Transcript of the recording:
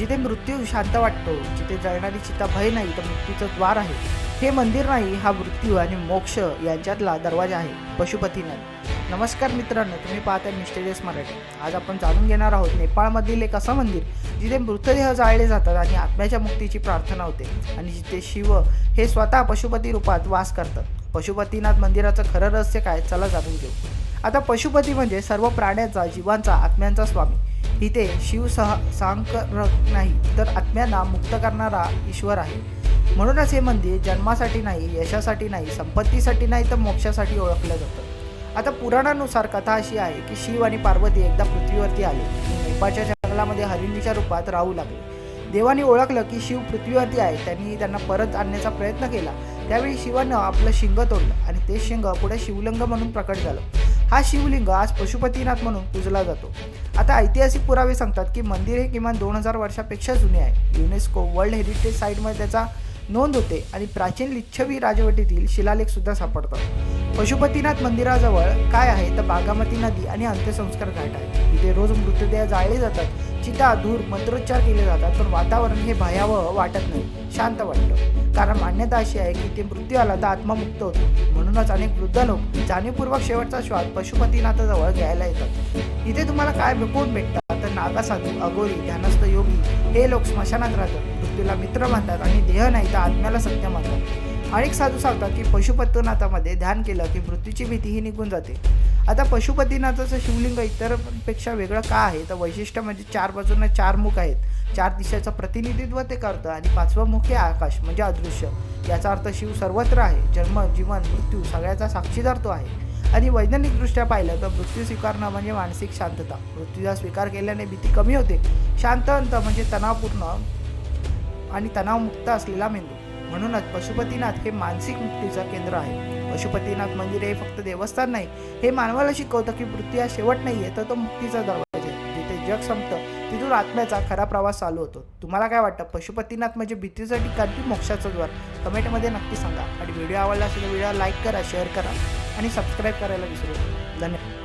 जिथे मृत्यू शांत वाटतो, जिथे जळणारी चिता भय नाही तर मुक्तीचं द्वार आहे. हे मंदिर नाही, हा मृत्यू आणि मोक्ष यांच्यातला दरवाजा आहे, पशुपतीनाथ. नमस्कार मित्रांनो, तुम्ही पाहताय मिस्टेरियस मराठी. आज आपण जाणून घेणार आहोत नेपाळमधील एक असं मंदिर जिथे मृतदेह जाळले जातात आणि आत्म्याच्या मुक्तीची प्रार्थना होते आणि जिथे शिव हे स्वतः पशुपती रूपात वास करतात. पशुपतीनाथ मंदिराचं खरं रहस्य काय, चला जाणून घेऊ. आता पशुपती म्हणजे सर्व प्राण्यांचा, जीवांचा, आत्म्यांचा स्वामी. इथे शिव सांकरक नाही तर आत्म्यांना मुक्त करणारा ईश्वर आहे. म्हणूनच हे मंदिर जन्मासाठी नाही, यशासाठी नाही, संपत्तीसाठी नाही तर मोक्षासाठी ओळखलं जातं. आता पुराणानुसार कथा अशी आहे की शिव आणि पार्वती एकदा पृथ्वीवरती आले आणि नेपाळच्या जंगलामध्ये हरिणीच्या रूपात राहू लागले. देवाने ओळखलं की शिव पृथ्वीवरती आहे. त्यांनी त्यांना परत आणण्याचा प्रयत्न केला. त्यावेळी शिवानं आपलं शिंग तोडलं आणि ते शिंग पुढे शिवलिंग म्हणून प्रकट झालं. हा शिवलिंग आज पशुपतीनाथ म्हणून पूजला जातो. आता ऐतिहासिक पुरावे सांगतात की मंदिर हे किमान 2000 वर्षापेक्षा जुने आहे. युनेस्को वर्ल्ड हेरिटेज साईटमध्ये त्याचा नोंद होते आणि प्राचीन लिच्छवी राजवटीतील शिलालेख सुद्धा सापडतात. पशुपतीनाथ मंदिराजवळ काय आहे तर बागामती नदी आणि अंत्यसंस्कार घाट आहे. इथे रोज मृतदेह जाळले जातात, चिता, धूर, मंत्रोच्चार केले जातात, पण वातावरण हे भयावह वाटत नाही, शांत वाटतं. कारण मान्यता अशी आहे की ते मृत्यू आला तर आत्मा मुक्त होतो. म्हणूनच अनेक वृद्ध लोक जाणीवपूर्वक शेवटचा श्वास पशुपतीनाथाजवळ घ्यायला येतात. इथे तुम्हाला काय कोण भेटतात तर नागासाधू, अघोरी, ध्यानस्थ योगी हे लोक स्मशानात राहतात. मृत्यूला मित्र मानतात आणि देह नाही तर आत्म्याला सत्य मानतात. अनेक साधू सांगतात की पशुपतीनाथामध्ये ध्यान केलं की मृत्यूची भीतीही निघून जाते. आता पशुपतीनाथाचं शिवलिंग इतरपेक्षा वेगळं का आहे तर वैशिष्ट्य म्हणजे 4 बाजूंना 4 मुख आहेत. 4 दिशाचं प्रतिनिधित्व ते करतं आणि 5वं मुख हे आकाश म्हणजे अदृश्य. याचा अर्थ शिव सर्वत्र आहे. जन्म, जीवन, मृत्यू सगळ्याचा साक्षीदार तो आहे. आणि वैज्ञानिकदृष्ट्या पाहिलं तर मृत्यू स्वीकारणं म्हणजे मानसिक शांतता. मृत्यूचा स्वीकार केल्याने भीती कमी होते. शांत अंत म्हणजे तणावपूर्ण आणि तणावमुक्त असलेला मेंदू. म्हणूनच पशुपतीनाथ हे मानसिक मुक्तीचं केंद्र आहे. पशुपतीनाथ मंदिर हे फक्त देवस्थान नाही, हे मानवाला शिकवतं की मृत्यू हा शेवट नाही आहे तर तो मुक्तीचा दरवाजा आहे. जिथे जग संपतं तिथून आत्म्याचा खरा प्रवास चालू होतो. तुम्हाला काय वाटतं, पशुपतीनाथ म्हणजे भीतीचं ठिकाण की मोक्षाचं द्वार? कमेंटमध्ये नक्की सांगा. आणि व्हिडिओ आवडला असेल तर व्हिडिओ लाईक करा, शेअर करा आणि सबस्क्राईब करायला विसरू नका. धन्यवाद.